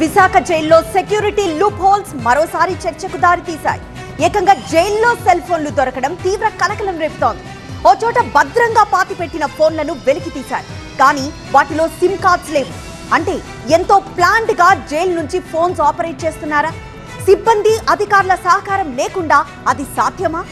విశాఖ జైల్లో security loop holes మరోసారి చర్చకు దారితీశాయి. ఏకంగా జైల్లో సెల్ ఫోన్లు దొరకడం తీవ్ర కలకలం రేపుతోంది. ఓ చోట భద్రంగా పాతిపెట్టిన ఫోన్లను వెలికి తీశారు. కానీ వాటిలో సిమ్ కార్డ్స్ లేవు. అంటే ఎంతో ప్లాన్డ్ గా జైలు నుంచి ఫోన్స్ ఆపరేట్ చేస్తున్నారా? సిబ్బంది అధికారుల సహకారం లేకుండా అది సాధ్యమా?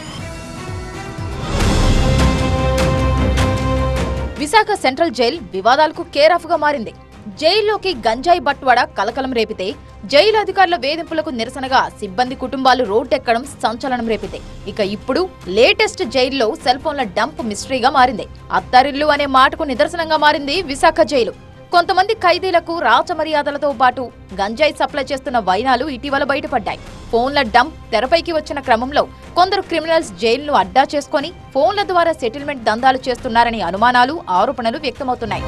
విశాఖ సెంట్రల్ జైల్ వివాదాలకు కేరాఫ్ గా మారింది. జైల్లోకి గంజాయి బట్వాడా కలకలం రేపితే, జైలు అధికారుల వేధింపులకు నిరసనగా సిబ్బంది కుటుంబాలు రోడ్డెక్కడం సంచలనం రేపితే, ఇక ఇప్పుడు లేటెస్ట్ జైల్లో సెల్ ఫోన్ల డంప్ మిస్టరీగా మారింది. అత్తారిల్లు అనే మాటకు నిదర్శనంగా మారింది విశాఖ జైలు. కొంతమంది ఖైదీలకు రాచమర్యాదలతో పాటు గంజాయి సప్లై చేస్తున్న వైనాలు ఇటీవల బయటపడ్డాయి. ఫోన్ల డంప్ తెరపైకి వచ్చిన క్రమంలో కొందరు క్రిమినల్స్ జైలును అడ్డా చేసుకుని ఫోన్ల ద్వారా సెటిల్మెంట్ దందాలు చేస్తున్నారని అనుమానాలు, ఆరోపణలు వ్యక్తమవుతున్నాయి.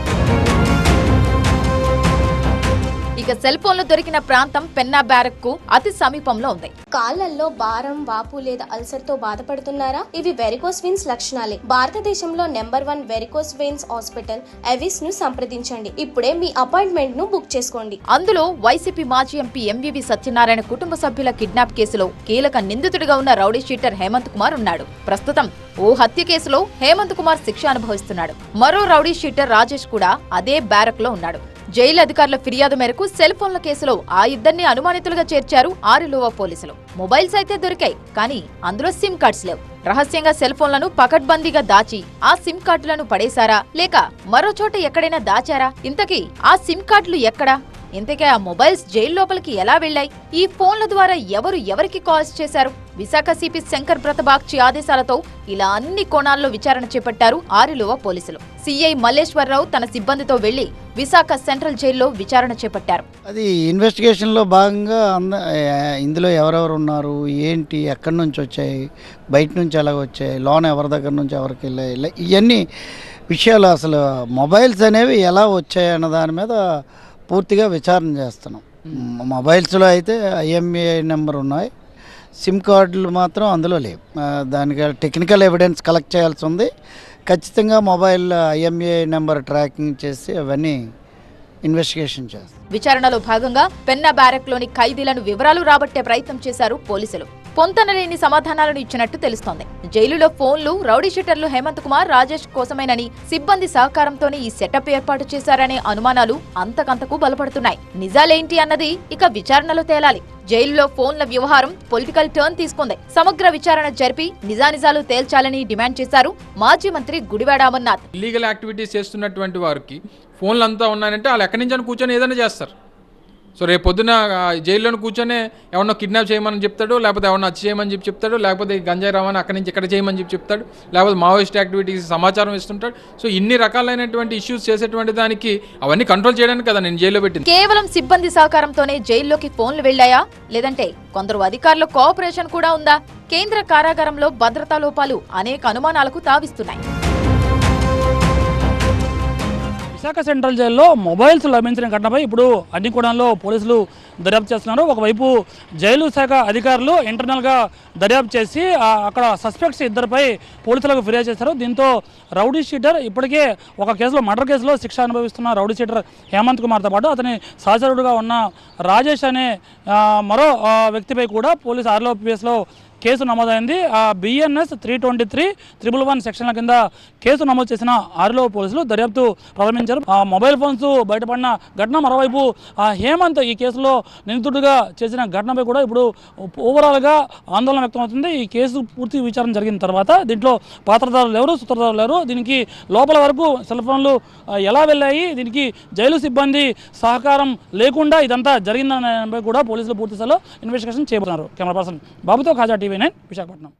ఇక సెల్ ఫోన్లు దొరికిన ప్రాంతం పెన్నా బ్యారక్ కు అతి సమీపంలో ఉంది. కాళ్లలో భారం, వాపు లేదా అల్సర్ తో బాధపడుతున్నారా? ఇవి వెరికోస్ వెయిన్స్ లక్షణాలే. భారతదేశంలో number 1 varicose veins hospital Avis ను సంప్రదించండి. ఇప్పుడే మీ అపాయింట్మెంట్ ను బుక్ చేసుకోండి. అందులో వైసీపీ మాజీ ఎంపీ ఎంవీవీ సత్యనారాయణ కుటుంబ సభ్యుల కిడ్నాప్ కేసులో కీలక నిందితుడిగా ఉన్న రౌడీ షీటర్ హేమంత్ కుమార్ ఉన్నాడు. ప్రస్తుతం ఓ హత్య కేసులో హేమంత్ కుమార్ శిక్ష అనుభవిస్తున్నాడు. మరో రౌడీ షీటర్ రాజేష్ కూడా అదే బ్యారక్ లో ఉన్నాడు. జైలు అధికారుల ఫిర్యాదు మేరకు సెల్ ఫోన్ల కేసులో ఆ ఇద్దరిని అనుమానితులుగా చేర్చారు ఆరిలోవా పోలీసులు. మొబైల్స్ అయితే దొరికాయి, కానీ అందులో సిమ్ కార్డ్స్ లేవు. రహస్యంగా సెల్ ఫోన్లను పకడ్బందీగా దాచి ఆ సిమ్ కార్డులను పడేశారా, లేక మరో చోట ఎక్కడైనా దాచారా? ఇంతకీ ఆ సిమ్ కార్డులు ఎక్కడా? ఇంతకే ఆ మొబైల్స్ జైలు లోపలికి ఎలా వెళ్లాయి? ఈ ఫోన్ల ద్వారా ఎవరికి కాల్స్ చేశారు? విశాఖ సిపి శంకర్ ప్రతాబాగ్చి ఆదేశాలతో ఇలా అన్ని కోణాల్లో విచారణ చేపట్టారు ఆరిలోవా పోలీసులు. సిఐ మల్లేశ్వరరావు తన సిబ్బందితో వెళ్లి విశాఖ సెంట్రల్ జైల్లో విచారణ చేపట్టారు. అది ఇన్వెస్టిగేషన్ లో భాగంగా ఇందులో ఎవరెవరు ఉన్నారు, ఏంటి, ఎక్కడి నుంచి వచ్చాయి, బయట నుంచి ఎలాగ వచ్చాయి, లోన్ ఎవరి దగ్గర నుంచి ఎవరికి వెళ్ళాయి, ఇవన్నీ విషయాలు, అసలు మొబైల్స్ అనేవి ఎలా వచ్చాయి అన్న దాని మీద పూర్తిగా విచారణ చేస్తున్నాం. మొబైల్స్లో అయితే IMEI నెంబర్ ఉన్నాయి, సిమ్ కార్డులు మాత్రం అందులో లేవు. దానికి టెక్నికల్ ఎవిడెన్స్ కలెక్ట్ చేయాల్సి ఉంది. ఖచ్చితంగా మొబైల్ IMEI నెంబర్ ట్రాకింగ్ చేసి అవన్నీ ఇన్వెస్టిగేషన్ చేస్తారు. విచారణలో భాగంగా పెన్నా బ్యారక్ లోని ఖైదీలను వివరాలు రాబట్టే ప్రయత్నం చేశారు పోలీసులు. పొంతనలేని సమాధానాలను ఇచ్చినట్టు తెలుస్తోంది. జైలులో ఫోన్లు రౌడీ షీటర్లు హేమంత్ కుమార్, రాజేష్ కోసమేనని సిబ్బంది సహకారంతోనే ఈ సెటప్ ఏర్పాటు చేశారనే అనుమానాలు అంతకంతకు బలపడుతున్నాయి. నిజాలేంటి అన్నది ఇక విచారణలో తేలాలి. జైలులో ఫోన్ల వ్యవహారం పొలిటికల్ టర్న్ తీసుకుంది. సమగ్ర విచారణ జరిపి నిజానిజాలు తేల్చాలని డిమాండ్ చేశారు మాజీ మంత్రి గుడివాడ అమర్నాథ్. ఇల్లీగల్ యాక్టివిటీస్ చేస్తున్నటువంటి వారికి ఫోన్లు అంతా ఉన్నాయంటే వాళ్ళు ఎక్కడి నుంచి కూర్చొని ఏదైనా చేస్తారు. సో రేపు పొద్దున జైల్లోనే కూర్చొని ఎవరినో కిడ్నాప్ చేయమని చెప్తాడు, లేకపోతే ఎవరినో హత్య చేయమని చెప్తాడు, లేకపోతే గంజాయి రవాణా అక్కడి నుంచి ఎక్కడ చేయమని చెప్తాడు, లేకపోతే మావోయిస్ట్ యాక్టివిటీస్ సమాచారం ఇస్తుంటాడు. సో ఇన్ని రకాలైనటువంటి ఇష్యూస్ చేసేటువంటి దానికి అవన్నీ కంట్రోల్ చేయడానికి కదా నేను జైల్లో పెట్టింది. కేవలం సిబ్బంది సహకారంతోనే జైల్లోకి ఫోన్లు వెళ్లాయా, లేదంటే కొందరు అధికారుల కోఆపరేషన్ కూడా ఉందా? కేంద్ర కారాగారంలో భద్రతా లోపాలు అనేక అనుమానాలకు తావిస్తున్నాయి. విశాఖ సెంట్రల్ జైల్లో మొబైల్స్ లభించిన ఘటనపై ఇప్పుడు అన్ని కోణాల్లో పోలీసులు దర్యాప్తు చేస్తున్నారు. ఒకవైపు జైలు శాఖ అధికారులు ఇంటర్నల్గా దర్యాప్తు చేసి అక్కడ సస్పెక్ట్స్ ఇద్దరిపై పోలీసులకు ఫిర్యాదు చేశారు. దీంతో రౌడీ షీటర్, ఇప్పటికే ఒక కేసులో మర్డర్ కేసులో శిక్ష అనుభవిస్తున్న రౌడీ షీటర్ హేమంత్ కుమార్తో పాటు అతని సహచరుడుగా ఉన్న రాజేష్ అనే మరో వ్యక్తిపై కూడా పోలీసు RLOPSలో కేసు నమోదైంది. BNS 323/111 సెక్షన్ల కింద కేసు నమోదు చేసిన ఆరిలోవా పోలీసులు దర్యాప్తు ప్రారంభించారు. మొబైల్ ఫోన్స్ బయటపడిన ఘటన, మరోవైపు హేమంత్ ఈ కేసులో నిందితుడిగా చేసిన ఘటనపై కూడా ఇప్పుడు ఓవరాల్గా ఆందోళన వ్యక్తమవుతుంది. ఈ కేసు పూర్తి విచారణ జరిగిన తర్వాత దీంట్లో పాత్రదారులు ఎవరు, సూత్రధారులు ఎవరు, దీనికి లోపల వరకు సెల్ ఫోన్లు ఎలా వెళ్ళాయి, దీనికి జైలు సిబ్బంది సహకారం లేకుండా ఇదంతా జరిగిందనే కూడా పోలీసులు పూర్తి స్థాయిలో ఇన్వెస్టిగేషన్ చేయబోతున్నారు. కెమెరా పర్సన్ బాబుతో ఖాజా TV9 విశాఖపట్నం.